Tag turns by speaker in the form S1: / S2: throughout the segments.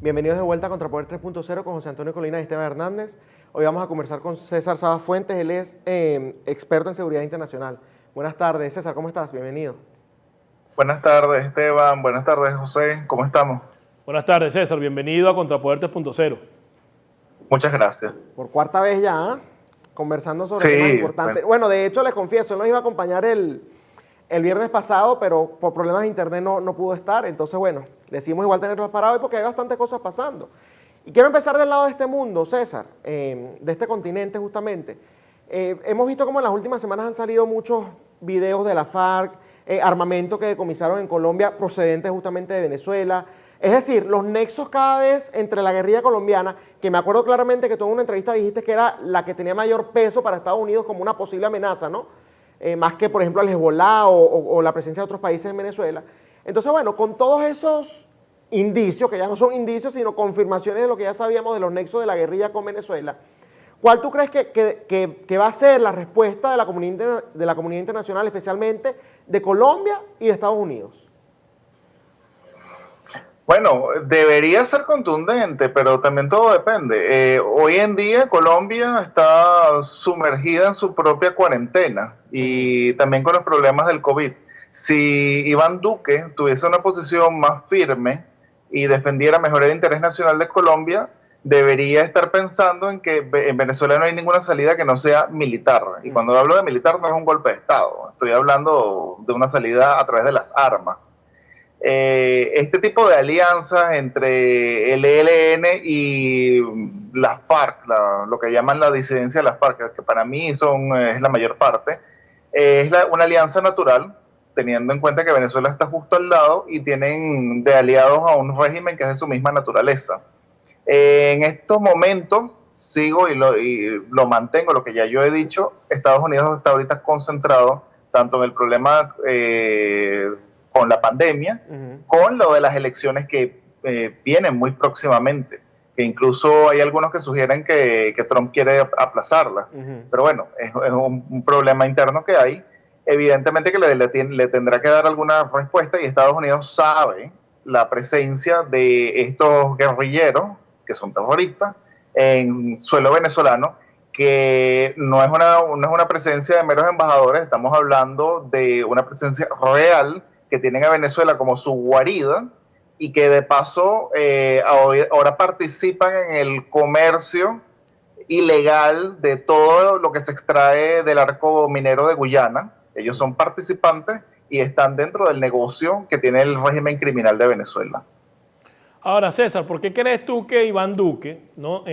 S1: Bienvenidos de vuelta a Contrapoder 3.0 con José Antonio Colina y Esteban Hernández. Hoy vamos a conversar con César Sabas Fuentes, él es experto en seguridad internacional. Buenas tardes, César, ¿cómo estás? Bienvenido.
S2: Buenas tardes, Esteban. Buenas tardes, José. ¿Cómo estamos?
S3: Buenas tardes, César. Bienvenido a Contrapoder 3.0
S2: Muchas gracias.
S1: Por cuarta vez ya, conversando sobre
S2: Sí,
S1: temas importantes. Bueno, de hecho, les confieso, él nos iba a acompañar el viernes pasado, pero por problemas de internet no pudo estar. Entonces, bueno, decidimos igual tenerlo para hoy porque hay bastantes cosas pasando. Y quiero empezar del lado de este mundo, César, de este continente justamente. Hemos visto como en las últimas semanas han salido muchos videos de la FARC, armamento que decomisaron en Colombia procedentes justamente de Venezuela. Es decir, los nexos cada vez entre la guerrilla colombiana, que me acuerdo claramente que tú en una entrevista dijiste que era la que tenía mayor peso para Estados Unidos como una posible amenaza, ¿no? Más que, por ejemplo, el Hezbollah o la presencia de otros países en Venezuela. Entonces, bueno, con todos esos indicios, que ya no son indicios, sino confirmaciones de lo que ya sabíamos de los nexos de la guerrilla con Venezuela, ¿cuál tú crees que va a ser la respuesta de la comunidad internacional, especialmente de Colombia y de Estados Unidos?
S2: Bueno, debería ser contundente, pero también todo depende. Hoy en día Colombia está sumergida en su propia cuarentena y también con los problemas del COVID. Si Iván Duque tuviese una posición más firme y defendiera mejor el interés nacional de Colombia, debería estar pensando en que en Venezuela no hay ninguna salida que no sea militar. Y cuando hablo de militar no es un golpe de Estado, estoy hablando de una salida a través de las armas. Este tipo de alianzas entre el ELN y las FARC, lo que llaman la disidencia de las FARC, que para mí es la mayor parte, una alianza natural, teniendo en cuenta que Venezuela está justo al lado y tienen de aliados a un régimen que es de su misma naturaleza. En estos momentos sigo y lo mantengo, lo que ya yo he dicho, Estados Unidos está ahorita concentrado tanto en el problema con la pandemia, con lo de las elecciones que vienen muy próximamente, que incluso hay algunos que sugieren que Trump quiere aplazarlas, pero bueno, es un problema interno que hay, evidentemente que le tendrá que dar alguna respuesta y Estados Unidos sabe la presencia de estos guerrilleros, que son terroristas, en suelo venezolano, que no es una presencia de meros embajadores, estamos hablando de una presencia real que tienen a Venezuela como su guarida y que de paso ahora participan en el comercio ilegal de todo lo que se extrae del arco minero de Guyana. Ellos son participantes y están dentro del negocio que tiene el régimen criminal de Venezuela.
S3: Ahora, César, ¿por qué crees tú que Iván Duque, ¿no?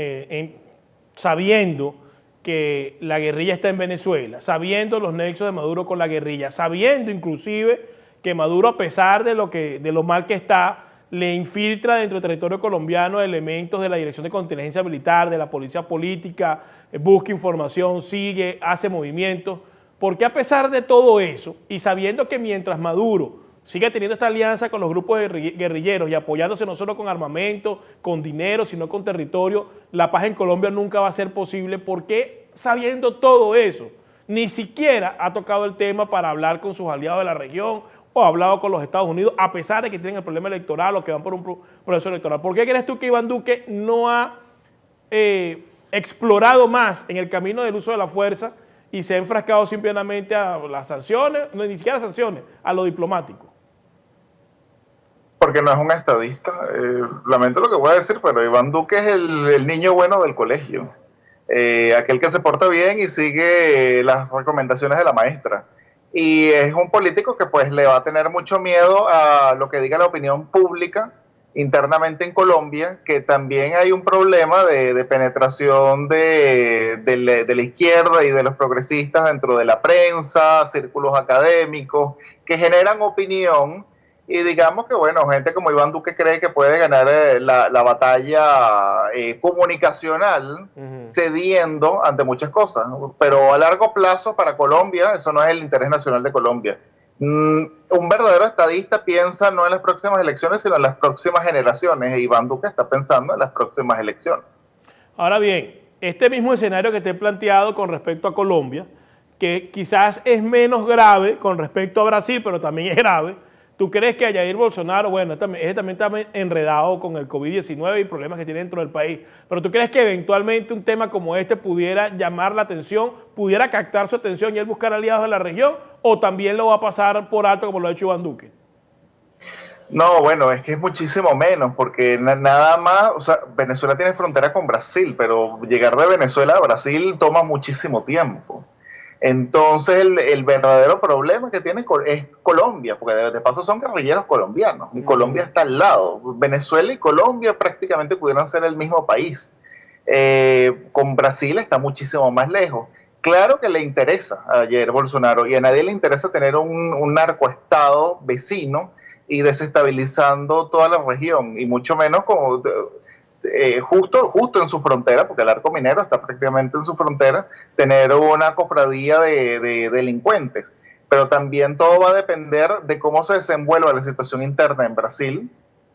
S3: Sabiendo que la guerrilla está en Venezuela, sabiendo los nexos de Maduro con la guerrilla, sabiendo inclusive que Maduro, a pesar de lo mal que está, le infiltra dentro del territorio colombiano elementos de la Dirección de Contingencia Militar, de la Policía Política, busca información, sigue, hace movimientos? ¿Por qué a pesar de todo eso, y sabiendo que mientras Maduro sigue teniendo esta alianza con los grupos guerrilleros y apoyándose no solo con armamento, con dinero, sino con territorio, la paz en Colombia nunca va a ser posible? ¿Por qué, sabiendo todo eso, ni siquiera ha tocado el tema para hablar con sus aliados de la región o ha hablado con los Estados Unidos, a pesar de que tienen el problema electoral o que van por un proceso electoral? ¿Por qué crees tú que Iván Duque no ha explorado más en el camino del uso de la fuerza y se ha enfrascado simplemente a las sanciones, no, ni siquiera a las sanciones, a lo diplomático?
S2: Porque no es un estadista. Lamento lo que voy a decir, pero Iván Duque es el niño bueno del colegio. Aquel que se porta bien y sigue las recomendaciones de la maestra. Y es un político que pues le va a tener mucho miedo a lo que diga la opinión pública internamente en Colombia, que también hay un problema de penetración de la izquierda y de los progresistas dentro de la prensa, círculos académicos, que generan opinión. Y digamos que, bueno, gente como Iván Duque cree que puede ganar la batalla comunicacional cediendo ante muchas cosas. Pero a largo plazo para Colombia, eso no es el interés nacional de Colombia. Un verdadero estadista piensa no en las próximas elecciones, sino en las próximas generaciones. E Iván Duque está pensando en las próximas elecciones.
S3: Ahora bien, este mismo escenario que te he planteado con respecto a Colombia, que quizás es menos grave con respecto a Brasil, pero también es grave, ¿Tú crees que a Jair Bolsonaro, bueno, ese también está enredado con el COVID-19 y problemas que tiene dentro del país, pero tú crees que eventualmente un tema como este pudiera llamar la atención, pudiera captar su atención y él buscar aliados en la región, o también lo va a pasar por alto como lo ha hecho Iván Duque?
S2: No, bueno, es que es muchísimo menos, porque nada más, o sea, Venezuela tiene frontera con Brasil, pero llegar de Venezuela a Brasil toma muchísimo tiempo. Entonces el verdadero problema que tiene es Colombia, porque de paso son guerrilleros colombianos, y Colombia está al lado. Venezuela y Colombia prácticamente pudieran ser el mismo país. Con Brasil está muchísimo más lejos. Claro que le interesa a Jair Bolsonaro, y a nadie le interesa tener un narcoestado vecino y desestabilizando toda la región, y mucho menos como justo en su frontera, porque el arco minero está prácticamente en su frontera, tener una cofradía de delincuentes. Pero también todo va a depender de cómo se desenvuelva la situación interna en Brasil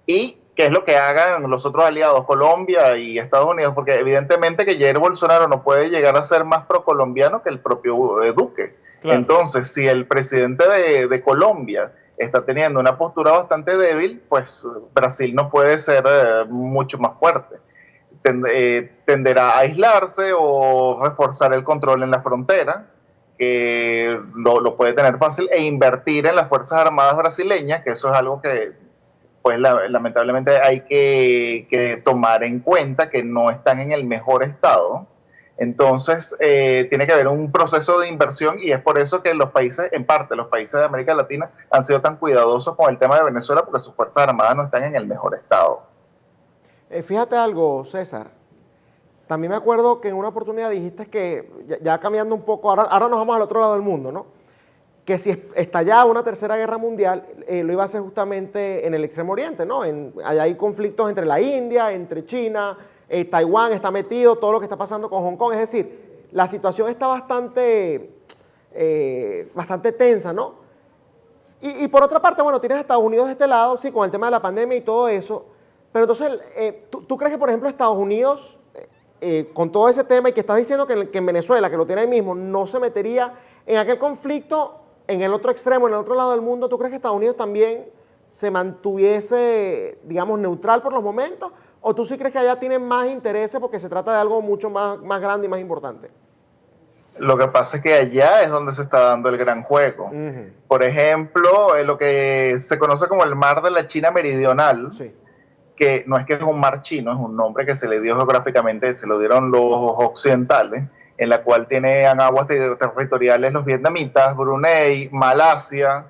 S2: y qué es lo que hagan los otros aliados, Colombia y Estados Unidos, porque evidentemente que Jair Bolsonaro no puede llegar a ser más procolombiano que el propio Duque. Claro. Entonces, si el presidente de Colombia está teniendo una postura bastante débil, pues Brasil no puede ser mucho más fuerte. Tenderá a aislarse o reforzar el control en la frontera, que lo puede tener fácil, e invertir en las Fuerzas Armadas brasileñas, que eso es algo que pues lamentablemente hay que tomar en cuenta, que no están en el mejor estado. Entonces, tiene que haber un proceso de inversión, y es por eso que los países, en parte los países de América Latina, han sido tan cuidadosos con el tema de Venezuela, porque sus Fuerzas Armadas no están en el mejor estado.
S1: Fíjate algo, César. También me acuerdo que en una oportunidad dijiste que, ya cambiando un poco, ahora nos vamos al otro lado del mundo, ¿no? Que si estallaba una tercera guerra mundial, lo iba a hacer justamente en el Extremo Oriente, ¿no? Allá hay conflictos entre la India, entre China, Taiwán está metido, todo lo que está pasando con Hong Kong. Es decir, la situación está bastante tensa, ¿no? Y por otra parte, bueno, tienes a Estados Unidos de este lado, sí, con el tema de la pandemia y todo eso. Pero entonces, ¿tú crees que, por ejemplo, Estados Unidos, con todo ese tema, y que estás diciendo que en Venezuela, que lo tiene ahí mismo, no se metería en aquel conflicto en el otro extremo, en el otro lado del mundo? ¿Tú crees que Estados Unidos también se mantuviese, digamos, neutral por los momentos? ¿O tú sí crees que allá tienen más intereses porque se trata de algo mucho más grande y más importante?
S2: Lo que pasa es que allá es donde se está dando el gran juego. Por ejemplo, lo que se conoce como el mar de la China Meridional, sí, que no es que es un mar chino, es un nombre que se le dio geográficamente, se lo dieron los occidentales, en la cual tienen aguas territoriales los vietnamitas, Brunei, Malasia,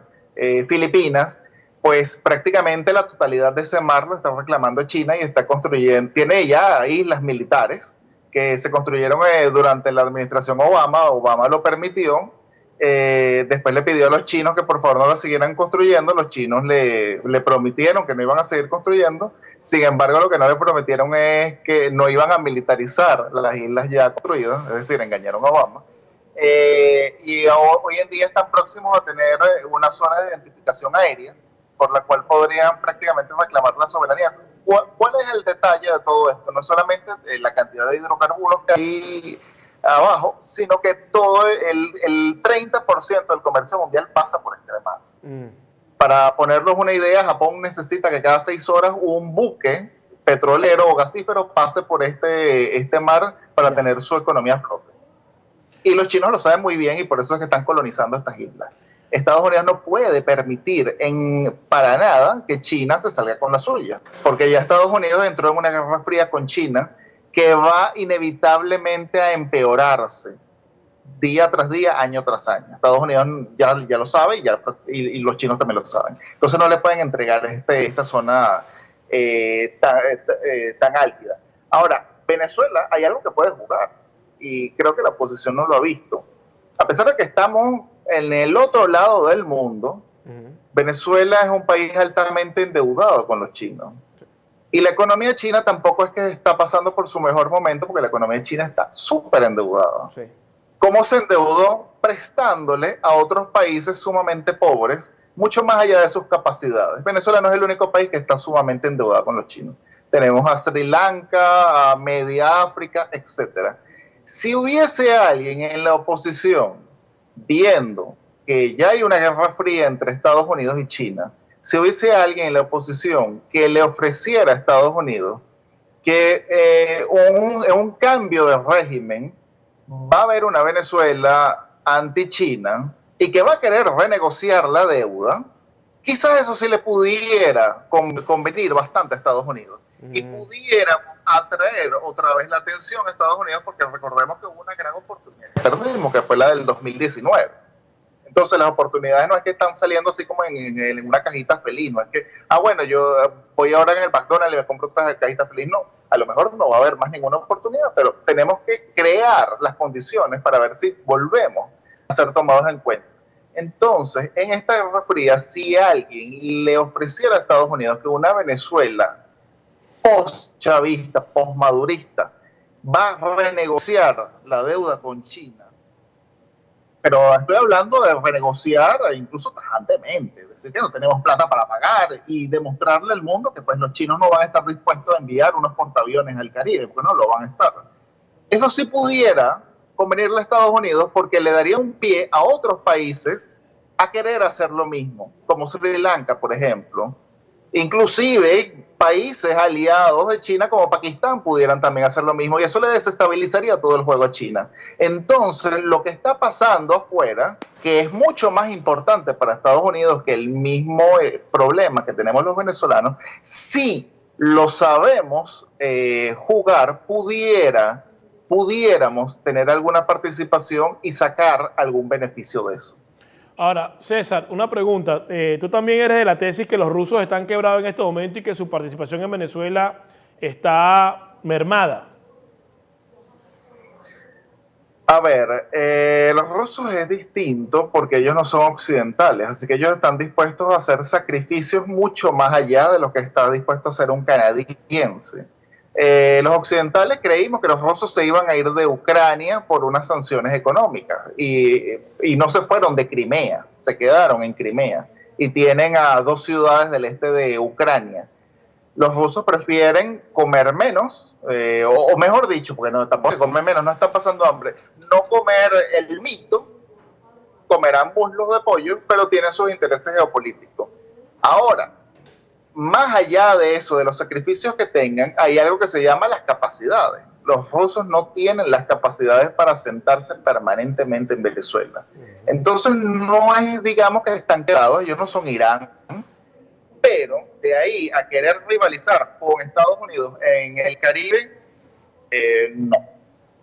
S2: Filipinas. Pues prácticamente la totalidad de ese mar lo está reclamando China, y está construyendo, tiene ya islas militares que se construyeron durante la administración Obama. Obama lo permitió, después le pidió a los chinos que por favor no lo siguieran construyendo. Los chinos le prometieron que no iban a seguir construyendo. Sin embargo, lo que no le prometieron es que no iban a militarizar las islas ya construidas, es decir, engañaron a Obama. Y hoy en día están próximos a tener una zona de identificación aérea, por la cual podrían prácticamente reclamar la soberanía. ¿Cuál es el detalle de todo esto? No solamente la cantidad de hidrocarburos que hay abajo, sino que todo el 30% del comercio mundial pasa por este mar. Para ponernos una idea, Japón necesita que cada 6 horas un buque petrolero o gasífero pase por este mar para tener su economía a flote. Y los chinos lo saben muy bien, y por eso es que están colonizando estas islas. Estados Unidos no puede permitir para nada que China se salga con la suya, porque ya Estados Unidos entró en una guerra fría con China que va inevitablemente a empeorarse día tras día, año tras año. Estados Unidos ya lo sabe, y los chinos también lo saben. Entonces no le pueden entregar esta zona tan álgida. Ahora, Venezuela hay algo que puede jugar, y creo que la oposición no lo ha visto. A pesar de que estamos en el otro lado del mundo, Venezuela es un país altamente endeudado con los chinos. Y la economía china tampoco es que está pasando por su mejor momento, porque la economía china está súper endeudada. Sí. ¿Cómo se endeudó? Prestándole a otros países sumamente pobres, mucho más allá de sus capacidades. Venezuela no es el único país que está sumamente endeudado con los chinos. Tenemos a Sri Lanka, a Media África, etc. Si hubiese alguien en la oposición viendo que ya hay una guerra fría entre Estados Unidos y China, si hubiese alguien en la oposición que le ofreciera a Estados Unidos que en un cambio de régimen va a haber una Venezuela anti-China y que va a querer renegociar la deuda, quizás eso sí le pudiera convenir bastante a Estados Unidos y pudiéramos atraer otra vez la atención a Estados Unidos, porque recordemos que hubo una gran oportunidad que fue la del 2019. Entonces las oportunidades no es que están saliendo así como en una cajita feliz, no es que, bueno, yo voy ahora en el McDonald's y me compro otra cajita feliz, no. A lo mejor no va a haber más ninguna oportunidad, pero tenemos que crear las condiciones para ver si volvemos a ser tomados en cuenta. Entonces, en esta Guerra Fría, si alguien le ofreciera a Estados Unidos que una Venezuela post-chavista, post-madurista, va a renegociar la deuda con China, pero estoy hablando de renegociar incluso tajantemente, es decir, que no tenemos plata para pagar y demostrarle al mundo que pues los chinos no van a estar dispuestos a enviar unos portaaviones al Caribe, porque no lo van a estar. Eso sí pudiera convenirle a Estados Unidos, porque le daría un pie a otros países a querer hacer lo mismo, como Sri Lanka, por ejemplo. Inclusive países aliados de China como Pakistán pudieran también hacer lo mismo, y eso le desestabilizaría todo el juego a China. Entonces, lo que está pasando afuera, que es mucho más importante para Estados Unidos que el mismo problema que tenemos los venezolanos, si lo sabemos jugar, pudiéramos tener alguna participación y sacar algún beneficio de eso.
S3: Ahora, César, una pregunta. Tú también eres de la tesis que los rusos están quebrados en este momento y que su participación en Venezuela está mermada.
S2: A ver, los rusos es distinto porque ellos no son occidentales, así que ellos están dispuestos a hacer sacrificios mucho más allá de lo que está dispuesto a hacer un canadiense. Los occidentales creímos que los rusos se iban a ir de Ucrania por unas sanciones económicas y no se fueron de Crimea, se quedaron en Crimea y tienen a 2 ciudades del este de Ucrania. Los rusos prefieren comer menos, o mejor dicho, porque no tampoco comer menos, no están pasando hambre, no comer el mito, comerán muslos de pollo, pero tienen sus intereses geopolíticos. Ahora, más allá de eso, de los sacrificios que tengan, hay algo que se llama las capacidades. Los rusos no tienen las capacidades para sentarse permanentemente en Venezuela. Entonces no es, digamos, que están quedados, ellos no son Irán, pero de ahí a querer rivalizar con Estados Unidos en el Caribe, no,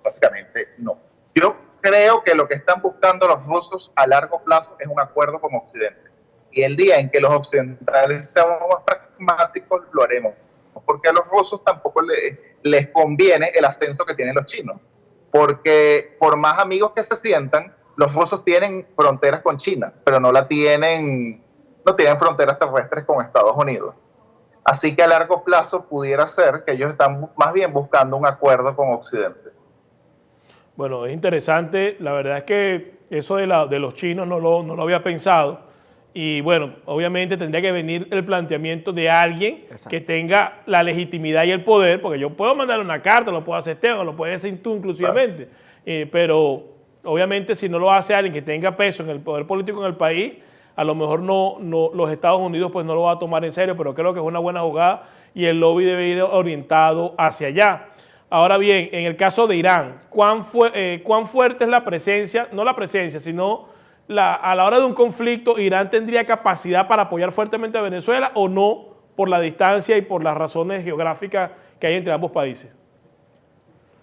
S2: básicamente no. Yo creo que lo que están buscando los rusos a largo plazo es un acuerdo con Occidente. Y el día en que los occidentales seamos más pragmáticos, lo haremos. Porque a los rusos tampoco les conviene el ascenso que tienen los chinos. Porque por más amigos que se sientan, los rusos tienen fronteras con China, pero no tienen fronteras terrestres con Estados Unidos. Así que a largo plazo pudiera ser que ellos están más bien buscando un acuerdo con Occidente.
S3: Bueno, es interesante. La verdad es que eso de los chinos no lo había pensado. Y bueno, obviamente tendría que venir el planteamiento de alguien que tenga la legitimidad y el poder, porque yo puedo mandar una carta, lo puedo hacer Esteban, lo puedes hacer tú inclusivamente, pero obviamente si no lo hace alguien que tenga peso en el poder político en el país, a lo mejor los Estados Unidos pues no lo va a tomar en serio, pero creo que es una buena jugada y el lobby debe ir orientado hacia allá. Ahora bien, en el caso de Irán, ¿cuán fuerte es la presencia, no la presencia, sino a la hora de un conflicto, Irán tendría capacidad para apoyar fuertemente a Venezuela o no, por la distancia y por las razones geográficas que hay entre ambos países?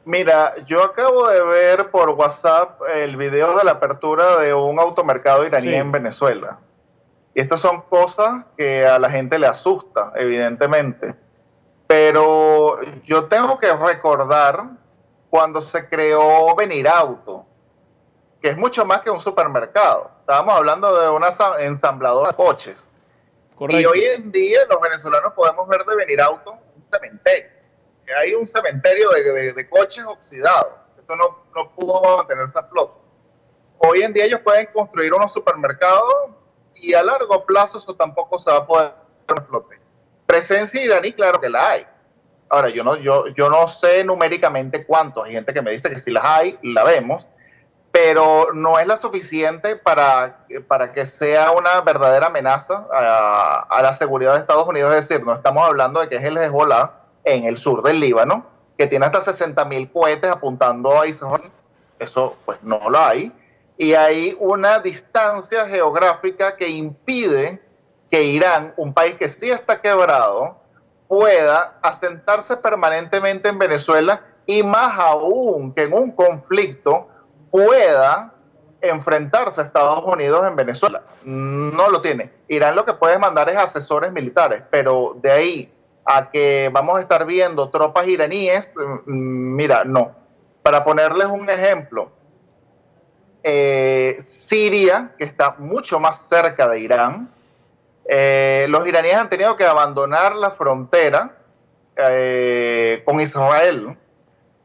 S2: Mira, yo acabo de ver por WhatsApp el video de la apertura de un automercado iraní en Venezuela. Y estas son cosas que a la gente le asusta, evidentemente. Pero yo tengo que recordar cuando se creó Venirauto, que es mucho más que un supermercado. Estábamos hablando de una ensambladora de coches. Correcto. Y hoy en día los venezolanos podemos ver de Venirauto un cementerio. Hay un cementerio de coches oxidados. Eso no pudo mantenerse a flote. Hoy en día ellos pueden construir unos supermercados y a largo plazo eso tampoco se va a poder mantener a flote. Presencia iraní, claro que la hay. Ahora, yo no sé numéricamente cuántos. Hay gente que me dice que si las hay, la vemos. pero no es la suficiente para que sea una verdadera amenaza a la seguridad de Estados Unidos. Es decir, no estamos hablando de que es el Hezbollah en el sur del Líbano, que tiene hasta 60.000 cohetes apuntando a Israel. Eso pues no lo hay. Y hay una distancia geográfica que impide que Irán, un país que sí está quebrado, pueda asentarse permanentemente en Venezuela, y más aún que en un conflicto pueda enfrentarse a Estados Unidos en Venezuela. No lo tiene. Irán lo que puede mandar es asesores militares, pero de ahí a que vamos a estar viendo tropas iraníes, mira, no. Para ponerles un ejemplo, Siria, que está mucho más cerca de Irán, los iraníes han tenido que abandonar la frontera con Israel,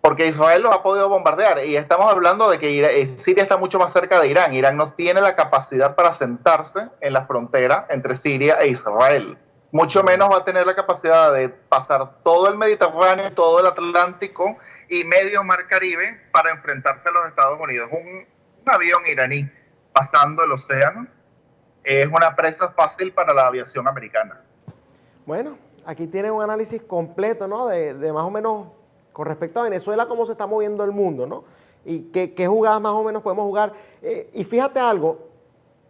S2: porque Israel los ha podido bombardear, y estamos hablando de que Siria está mucho más cerca de Irán. Irán no tiene la capacidad para sentarse en la frontera entre Siria e Israel. Mucho menos va a tener la capacidad de pasar todo el Mediterráneo, todo el Atlántico y medio mar Caribe para enfrentarse a los Estados Unidos. Un avión iraní pasando el océano es una presa fácil para la aviación americana.
S1: Bueno, aquí tiene un análisis completo, ¿no? De más o menos con respecto a Venezuela, cómo se está moviendo el mundo, ¿no? Y qué jugadas más o menos podemos jugar. Y fíjate algo,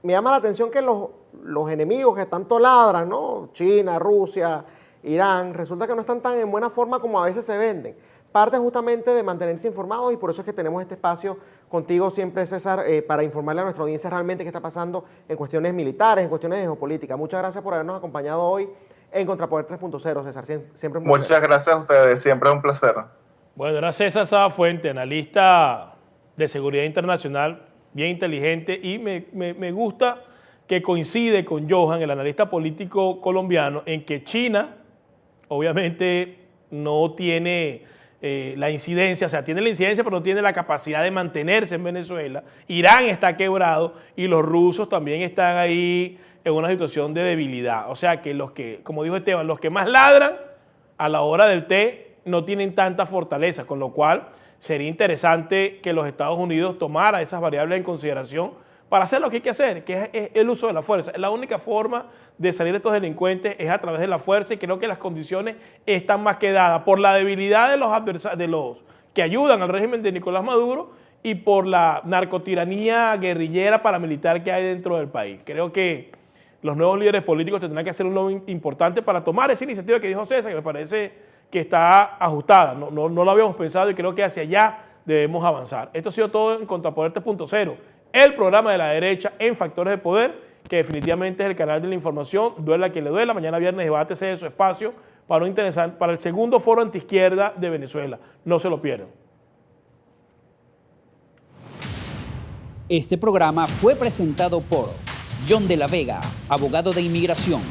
S1: me llama la atención que los enemigos que tanto ladran, ¿no? China, Rusia, Irán, resulta que no están tan en buena forma como a veces se venden. Parte justamente de mantenerse informados, y por eso es que tenemos este espacio contigo siempre, César, para informarle a nuestra audiencia realmente qué está pasando en cuestiones militares, en cuestiones de geopolítica. Muchas gracias por habernos acompañado hoy en Contrapoder 3.0, César. Siempre un placer.
S2: Muchas gracias a ustedes, siempre es un placer.
S3: Bueno, era César Saba Fuente, analista de seguridad internacional, bien inteligente, y me gusta que coincide con Johan, el analista político colombiano, en que China obviamente no tiene la incidencia, o sea, tiene la incidencia pero no tiene la capacidad de mantenerse en Venezuela. Irán está quebrado y los rusos también están ahí en una situación de debilidad. O sea que los que, como dijo Esteban, los que más ladran a la hora del té no tienen tanta fortaleza, con lo cual sería interesante que los Estados Unidos tomara esas variables en consideración para hacer lo que hay que hacer, que es el uso de la fuerza. La única forma de salir de estos delincuentes es a través de la fuerza, y creo que las condiciones están más que dadas por la debilidad de los que ayudan al régimen de Nicolás Maduro y por la narcotiranía guerrillera paramilitar que hay dentro del país. Creo que los nuevos líderes políticos tendrán que hacer un lobby importante para tomar esa iniciativa que dijo César, que me parece que está ajustada. No lo habíamos pensado y creo que hacia allá debemos avanzar. Esto ha sido todo en Contrapoder 3.0, el programa de la derecha en Factores de Poder, que definitivamente es el canal de la información. Duela a quien le duela. Mañana viernes debátese de su espacio para el segundo foro antiizquierda de Venezuela. No se lo pierdan.
S4: Este programa fue presentado por John de la Vega, abogado de inmigración.